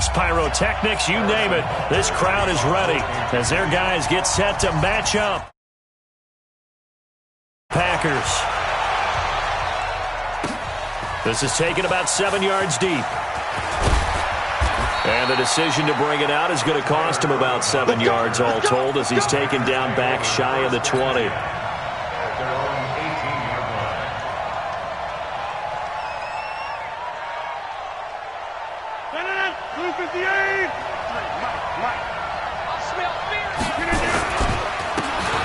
fireworks, pyrotechnics, you name it. This crowd is ready as their guys get set to match up. Packers. This is taken about 7 yards deep. And the decision to bring it out is going to cost him about 7 yards all told as he's taken down back shy of the 20.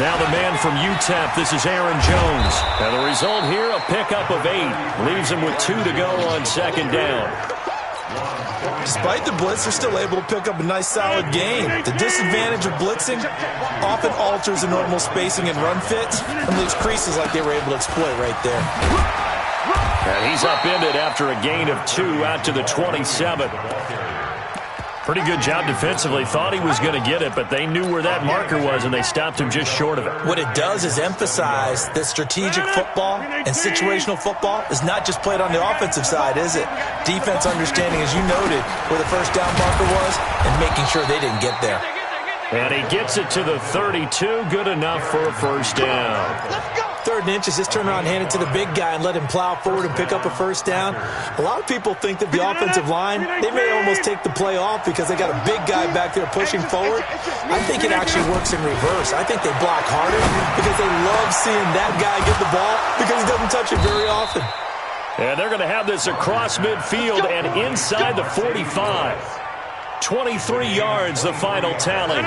Now the man from UTEP, this is Aaron Jones. And the result here, a pickup of 8. Leaves him with 2 to go on second down. Despite the blitz, they're still able to pick up a nice, solid gain. The disadvantage of blitzing often alters the normal spacing and run fits and leaves creases like they were able to exploit right there. And he's upended after a gain of 2 out to the 27. Pretty good job defensively. Thought he was going to get it, but they knew where that marker was, and they stopped him just short of it. What it does is emphasize that strategic football and situational football is not just played on the offensive side, is it? Defense understanding, as you noted, where the first down marker was and making sure they didn't get there. And he gets it to the 32. Good enough for a first down. 3rd and inches, just turn around, hand it to the big guy and let him plow forward and pick up a first down. A lot of people think that the offensive line, they may almost take the play off because they got a big guy back there pushing forward. I think it actually works in reverse. I think they block harder because they love seeing that guy get the ball because he doesn't touch it very often. And they're going to have this across midfield and inside the 45. 23 yards, the final tally.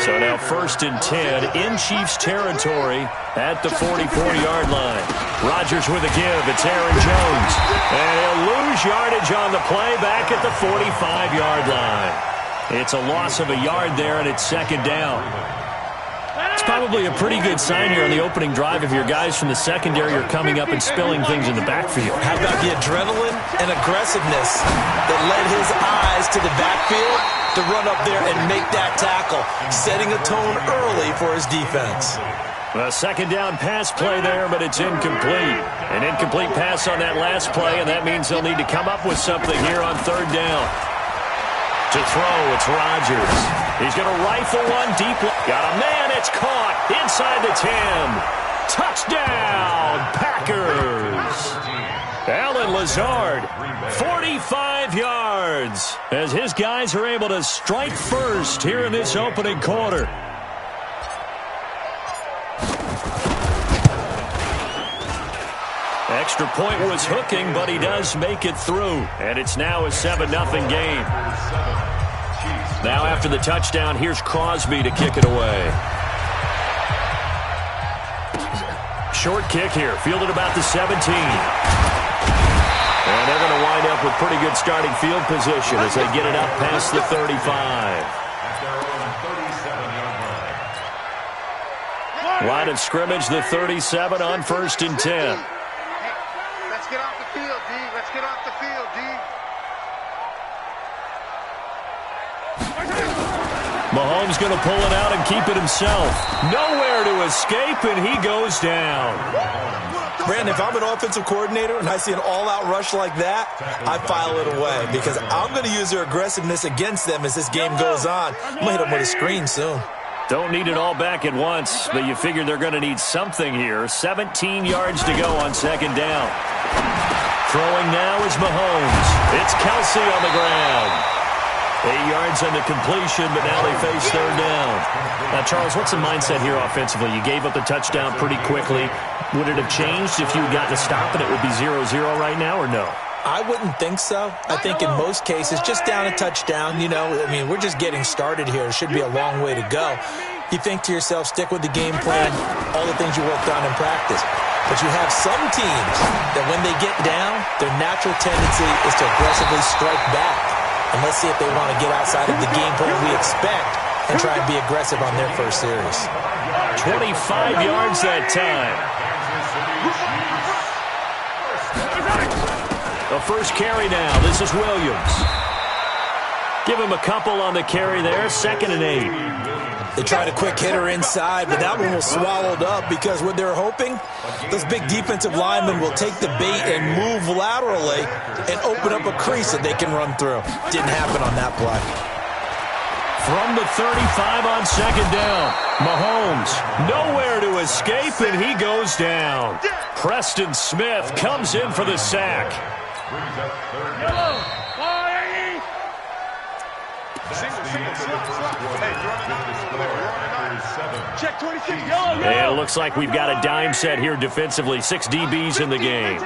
So now 1st and 10 in Chiefs territory at the 44-yard line. Rodgers with a give. It's Aaron Jones. And he'll lose yardage on the play back at the 45-yard line. It's a loss of a yard there, and it's 2nd down. It's probably a pretty good sign here on the opening drive if your guys from the secondary are coming up and spilling things in the backfield. How about the adrenaline and aggressiveness that led his eyes to the backfield to run up there and make that tackle, setting a tone early for his defense. A 2nd down pass play there, but it's incomplete. An incomplete pass on that last play, and that means they'll need to come up with something here on 3rd down. To throw, it's Rodgers. He's going to rifle one deep. Got a man, it's caught inside the 10. Touchdown, Packers. Allen Lazard, 45 yards, as his guys are able to strike first here in this opening quarter. Extra point was hooking, but he does make it through. And it's now a 7-0 game. Now after the touchdown, here's Crosby to kick it away. Short kick here, fielded about the 17. And they're going to wind up with pretty good starting field position as they get it up past the 35. Line of scrimmage, the 37 on 1st and 10. Let's get off the field, D. Let's get off the field, D. Mahomes going to pull it out and keep it himself. Nowhere to escape, and he goes down. Brandon, if I'm an offensive coordinator and I see an all-out rush like that, I file it away because I'm going to use their aggressiveness against them as this game goes on. I'm going to hit them with a screen soon. Don't need it all back at once, but you figure they're going to need something here. 17 yards to go on 2nd down. Throwing now is Mahomes. It's Kelsey on the ground. 8 yards on the completion, but now they face 3rd down. Now, Charles, what's the mindset here offensively? You gave up the touchdown pretty quickly. Would it have changed if you had gotten a stop and it would be 0-0 right now, or no? I wouldn't think so. I think in most cases, just down a touchdown, you know, I mean, we're just getting started here. It should be a long way to go. You think to yourself, stick with the game plan, all the things you worked on in practice. But you have some teams that when they get down, their natural tendency is to aggressively strike back. And let's see if they want to get outside of the game plan we expect and try and be aggressive on their first series. 25 yards that time. The first carry now. This is Williams. Give him a couple on the carry there. 2nd and 8. They tried a quick hitter inside, but that one was swallowed up because what they're hoping, those big defensive linemen will take the bait and move laterally and open up a crease that they can run through. Didn't happen on that play. From the 35 on second down, Mahomes nowhere to escape, and he goes down. Preston Smith comes in for the sack. Check 26. And it looks like we've got a dime set here defensively. 6 DBs in the game.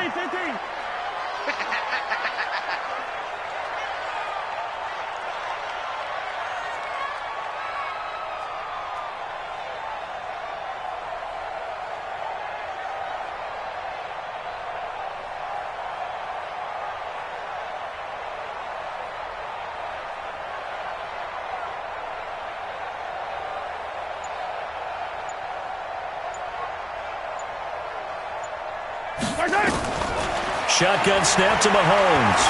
Shotgun snap to Mahomes.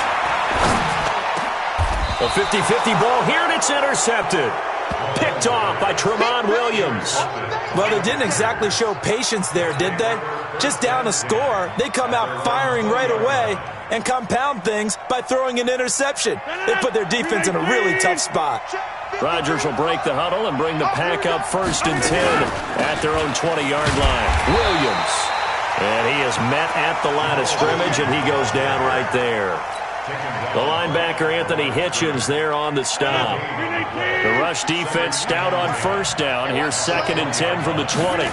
A 50-50 ball here, and it's intercepted. Picked off by Tramon Williams. Well, they didn't exactly show patience there, did they? Just down a score, they come out firing right away and compound things by throwing an interception. They put their defense in a really tough spot. Rodgers will break the huddle and bring the pack up 1st and 10 at their own 20-yard line. Williams. And he is met at the line of scrimmage, and he goes down right there. The linebacker, Anthony Hitchens, there on the stop. The rush defense stout on 1st down. Here's 2nd and 10 from the 20.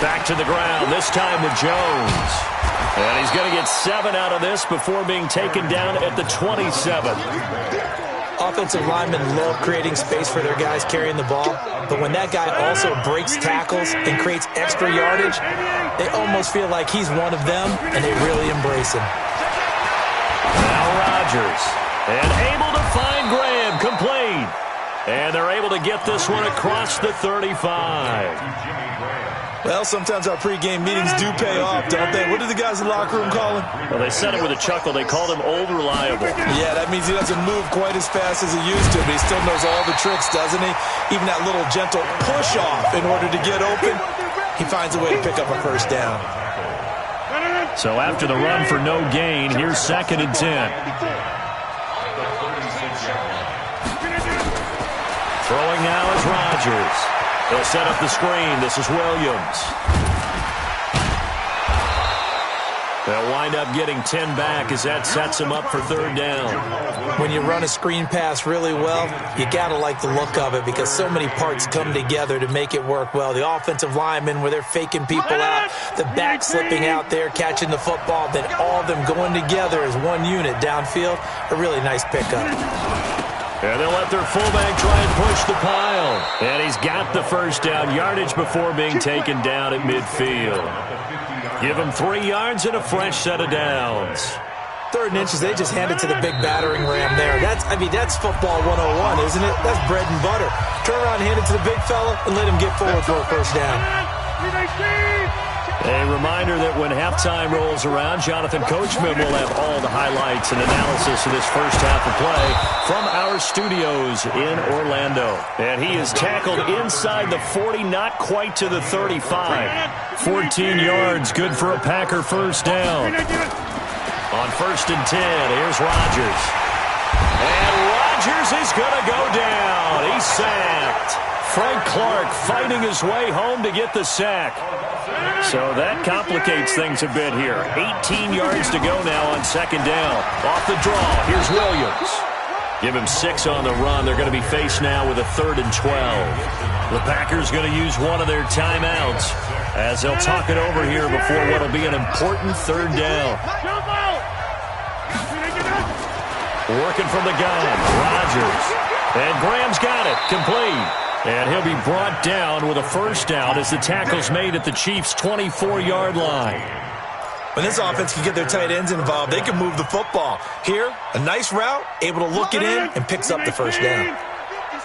Back to the ground, this time with Jones. And he's going to get 7 out of this before being taken down at the 27. Offensive linemen love creating space for their guys carrying the ball, but when that guy also breaks tackles and creates extra yardage, they almost feel like he's one of them, and they really embrace him. Now Rodgers, and able to find Graham, complete. And they're able to get this one across the 35. Well, sometimes our pregame meetings do pay off, don't they? What did the guys in the locker room call him? Well, they said it with a chuckle. They called him Old Reliable. Yeah, that means he doesn't move quite as fast as he used to, but he still knows all the tricks, doesn't he? Even that little gentle push-off in order to get open, he finds a way to pick up a 1st down. So after the run for no gain, here's 2nd and 10. Throwing now is Rodgers. They'll set up the screen. This is Williams. They'll wind up getting 10 back as that sets them up for 3rd down. When you run a screen pass really well, you got to like the look of it because so many parts come together to make it work well. The offensive linemen, where they're faking people out, the back slipping out there, catching the football, then all of them going together as one unit downfield. A really nice pickup. And they'll let their fullback try and push the pile. And he's got the 1st down yardage before being taken down at midfield. Give him 3 yards and a fresh set of downs. 3rd and inches, they just hand it to the big battering ram there. That's football 101, isn't it? That's bread and butter. Turn around, hand it to the big fella, and let him get forward for a 1st down. A reminder that when halftime rolls around, Jonathan Coachman will have all the highlights and analysis of this first half of play from our studios in Orlando. And he is tackled inside the 40, not quite to the 35. 14 yards, good for a Packer 1st down. On 1st and 10, here's Rodgers. And Rodgers is going to go down. He's sacked. Frank Clark fighting his way home to get the sack. So that complicates things a bit here. 18 yards to go now on 2nd down. Off the draw, here's Williams. Give him 6 on the run. They're going to be faced now with a 3rd and 12. The Packers going to use one of their timeouts as they'll talk it over here before what will be an important 3rd down. Working from the gun, Rodgers. And Graham's got it, complete. And he'll be brought down with a 1st down as the tackle's made at the Chiefs' 24-yard line. When this offense can get their tight ends involved, they can move the football. Here, a nice route, able to look it in, and picks up the 1st down.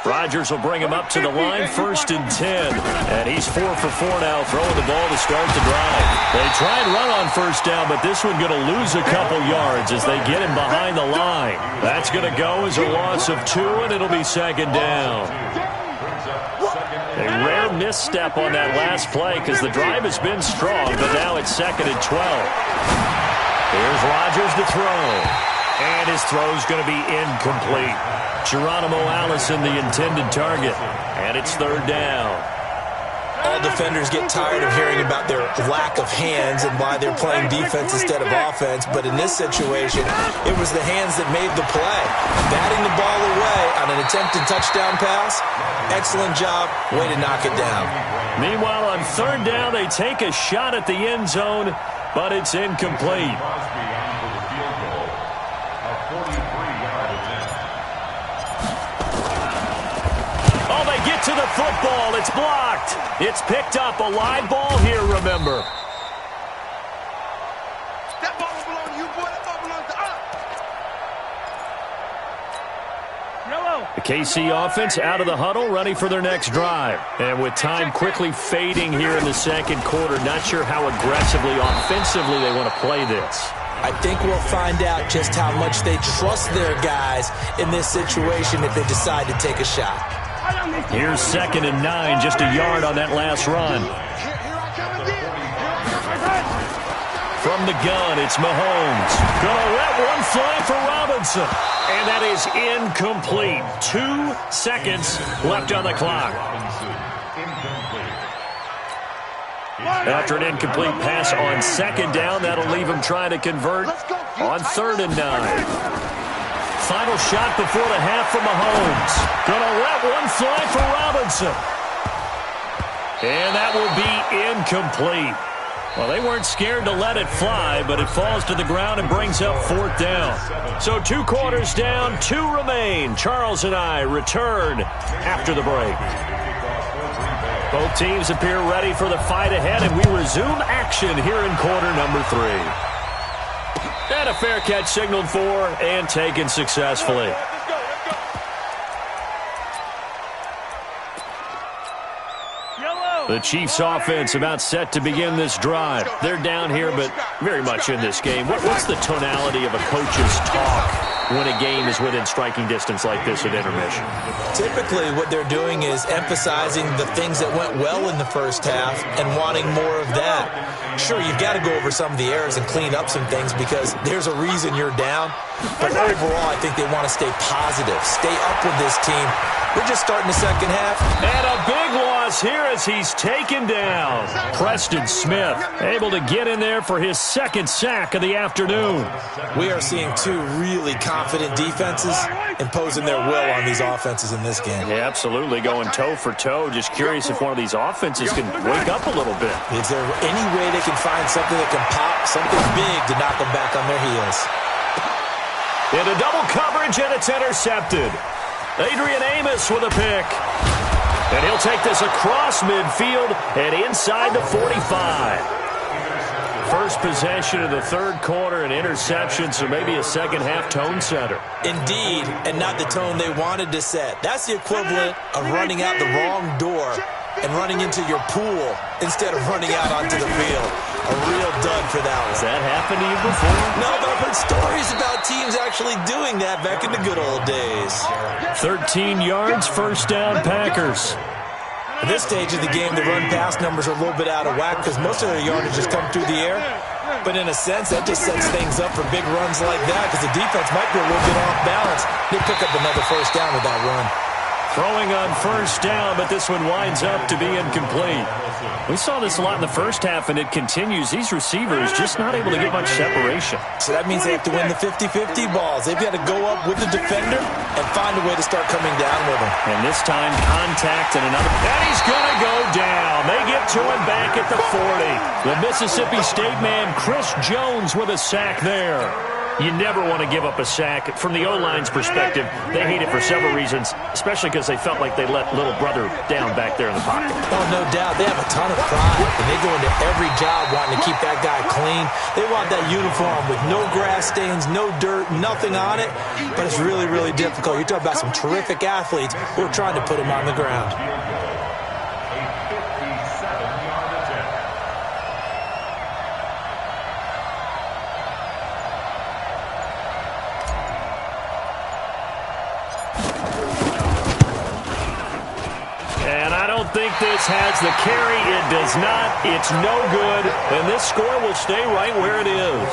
Rodgers will bring him up to the line, 1st and 10. And he's 4 for 4 now, throwing the ball to start the drive. They try and run on 1st down, but this one going to lose a couple yards as they get him behind the line. That's going to go as a loss of 2, and it'll be 2nd down. misstep on that last play because the drive has been strong, but now it's 2nd and 12. Here's Rodgers to throw. And his throw's going to be incomplete. Geronimo Allison, the intended target. And it's 3rd down. All defenders get tired of hearing about their lack of hands and why they're playing defense instead of offense. But in this situation, it was the hands that made the play. Batting the ball away on an attempted touchdown pass. Excellent job. Way to knock it down. Meanwhile, on 3rd down, they take a shot at the end zone, but it's incomplete. To the football. It's blocked. It's picked up. A live ball here, remember. That ball belongs to you, boy. That ball belongs to us. The KC offense out of the huddle, ready for their next drive. And with time quickly fading here in the 2nd quarter, not sure how aggressively, offensively they want to play this. I think we'll find out just how much they trust their guys in this situation if they decide to take a shot. Here's 2nd and 9, just a yard on that last run. From the gun, it's Mahomes. Gonna let one fly for Robinson. And that is incomplete. 2 seconds left on the clock. After an incomplete pass on 2nd down, that'll leave him trying to convert on 3rd and 9. Final shot before the half from Mahomes. Gonna let one fly for Robinson. And that will be incomplete. Well, they weren't scared to let it fly, but it falls to the ground and brings up 4th down. So 2 quarters down, 2 remain. Charles and I return after the break. Both teams appear ready for the fight ahead, and we resume action here in quarter number 3. And a fair catch signaled for and taken successfully. The Chiefs offense about set to begin this drive. They're down here, but very much in this game. What's the tonality of a coach's talk when a game is within striking distance like this at intermission? Typically, what they're doing is emphasizing the things that went well in the first half and wanting more of that. Sure, you've got to go over some of the errors and clean up some things because there's a reason you're down. But overall, I think they want to stay positive, stay up with this team. We're just starting the 2nd half. And a big loss here as he's taken down. Preston Smith able to get in there for his 2nd sack of the afternoon. We are seeing 2 really confident defenses imposing their will on these offenses in this game. Yeah, absolutely, going toe for toe. Just curious if one of these offenses can wake up a little bit. Is there any way they can find something that can pop, something big to knock them back on their heels? Into double coverage, and it's intercepted. Adrian Amos with a pick. And he'll take this across midfield and inside the 45. First possession of the 3rd quarter, an interception, so maybe a 2nd half tone setter. Indeed, and not the tone they wanted to set. That's the equivalent of running out the wrong door and running into your pool instead of running out onto the field. A real dud for that one. Has that happened to you before? No, but I've heard stories about teams actually doing that back in the good old days. 13 yards, 1st down, Packers. At this stage of the game, the run-pass numbers are a little bit out of whack because most of their yardage has come through the air. But in a sense, that just sets things up for big runs like that because the defense might be a little bit off balance. They pick up another 1st down with that run. Throwing on 1st down, but this one winds up to be incomplete. We saw this a lot in the first half, and it continues. These receivers just not able to get much separation. So that means they have to win the 50-50 balls. They've got to go up with the defender and find a way to start coming down with him. And this time, contact and another. And he's going to go down. They get to him back at the 40. The Mississippi State man, Chris Jones, with a sack there. You never want to give up a sack. From the O-line's perspective, they hate it for several reasons, especially because they felt like they let little brother down back there in the pocket. Oh, no doubt. They have a ton of pride, and they go into every job wanting to keep that guy clean. They want that uniform with no grass stains, no dirt, nothing on it, but it's really, really difficult. You're talking about some terrific athletes who are trying to put him on the ground. think this has the carry. It does not. It's no good. And this score will stay right where it is.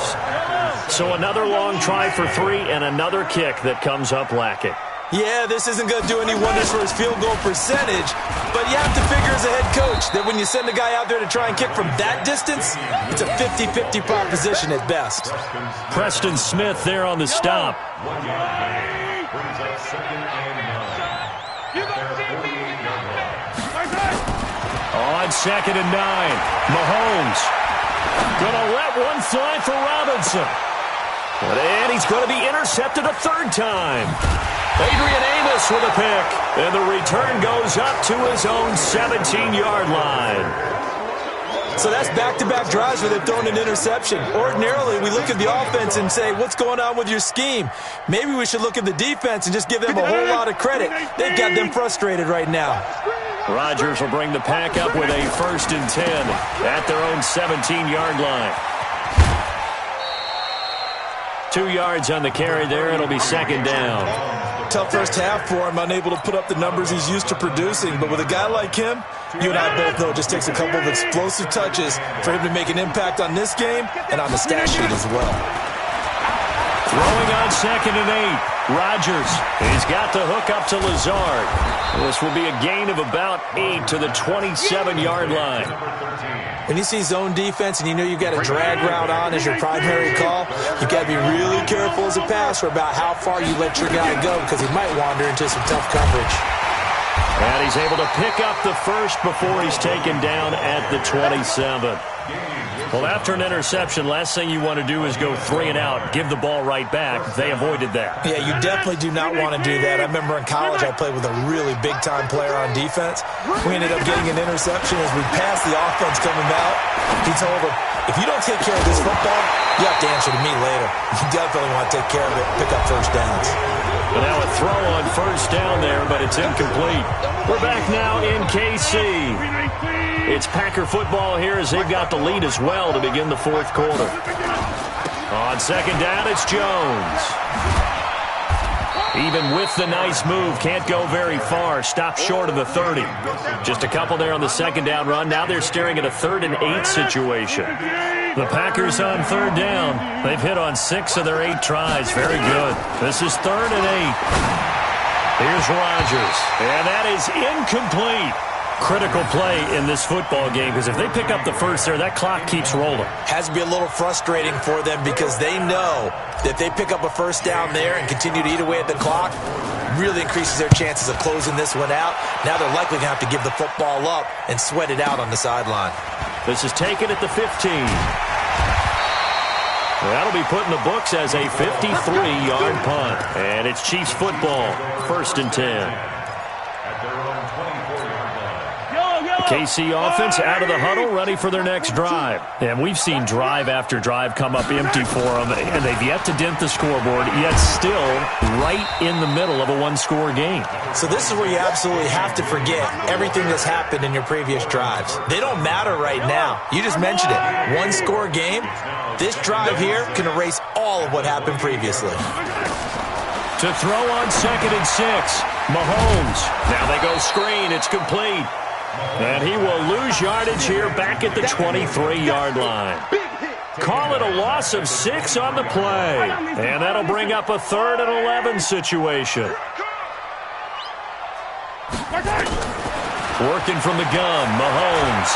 So another long try for 3 and another kick that comes up lacking. Yeah, this isn't going to do any wonders for his field goal percentage, but you have to figure as a head coach that when you send a guy out there to try and kick from that distance, it's a 50-50 proposition at best. Preston Smith there on the stop. On 2nd and 9, Mahomes gonna let one fly for Robinson. And he's going to be intercepted a 3rd time. Adrian Amos with a pick. And the return goes up to his own 17-yard line. So that's back-to-back drives where they've thrown an interception. Ordinarily, we look at the offense and say, what's going on with your scheme? Maybe we should look at the defense and just give them a whole lot of credit. They've got them frustrated right now. Rodgers will bring the pack up with a 1st and 10 at their own 17-yard line. 2 yards on the carry there. It'll be 2nd down. Tough first half for him, unable to put up the numbers he's used to producing. But with a guy like him, you and I both know it just takes a couple of explosive touches for him to make an impact on this game and on the stat sheet as well. Throwing on 2nd and 8. Rodgers. He's got the hook up to Lazard. This will be a gain of about 8 to the 27-yard line. When you see zone defense and you know you've got a drag route on as your primary call, you've got to be really careful as a passer about how far you let your guy go because he might wander into some tough coverage. And he's able to pick up the 1st before he's taken down at the 27. Well, after an interception, last thing you want to do is go 3 and out, give the ball right back. They avoided that. Yeah, you definitely do not want to do that. I remember in college I played with a really big-time player on defense. We ended up getting an interception as we passed the offense coming out. He told him, if you don't take care of this football, you have to answer to me later. You definitely want to take care of it and pick up first downs. And now a throw on 1st down there, but it's incomplete. We're back now in KC. It's Packer football here as they've got the lead as well to begin the 4th quarter. On 2nd down, it's Jones. Even with the nice move, can't go very far. Stops short of the 30. Just a couple there on the 2nd down run. Now they're staring at a 3rd and 8 situation. The Packers on 3rd down. They've hit on 6 of their 8 tries. Very good. This is 3rd and 8. Here's Rodgers. And that is incomplete. Critical play in this football game because if they pick up the 1st there, that clock keeps rolling. Has to be a little frustrating for them because they know that if they pick up a 1st down there and continue to eat away at the clock, really increases their chances of closing this one out. Now they're likely going to have to give the football up and sweat it out on the sideline. This is taken at the 15. That'll be put in the books as a 53-yard punt. And it's Chiefs football, 1st and 10. KC offense out of the huddle, ready for their next drive. And we've seen drive after drive come up empty for them, and they've yet to dent the scoreboard, yet still right in the middle of a one-score game. So this is where you absolutely have to forget everything that's happened in your previous drives. They don't matter right now. You just mentioned it. One-score game. This drive here can erase all of what happened previously. To throw on 2nd and 6, Mahomes. Now they go screen. It's complete. And he will lose yardage here back at the 23-yard line. Call it a loss of 6 on the play. And that'll bring up a 3rd and 11 situation. Working from the gun, Mahomes.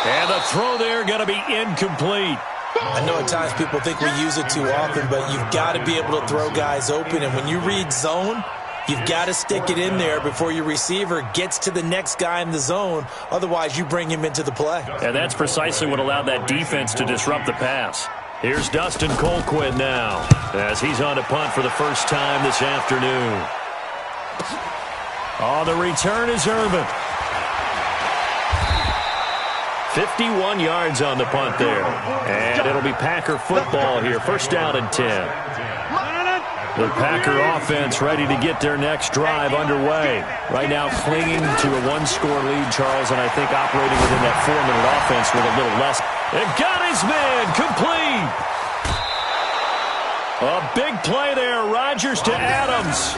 And the throw there going to be incomplete. I know at times people think we use it too often, but you've got to be able to throw guys open. And when you read zone, you've got to stick it in there before your receiver gets to the next guy in the zone. Otherwise, you bring him into the play. And that's precisely what allowed that defense to disrupt the pass. Here's Dustin Colquitt now as he's on to punt for the first time this afternoon. Oh, the return is Urban. 51 yards on the punt there. And it'll be Packer football here. 1st down and 10. The Packer offense ready to get their next drive underway. Right now clinging to a 1-score lead, Charles, and I think operating within that 4-minute offense with a little less. And got his man complete. A big play there. Rodgers to Adams.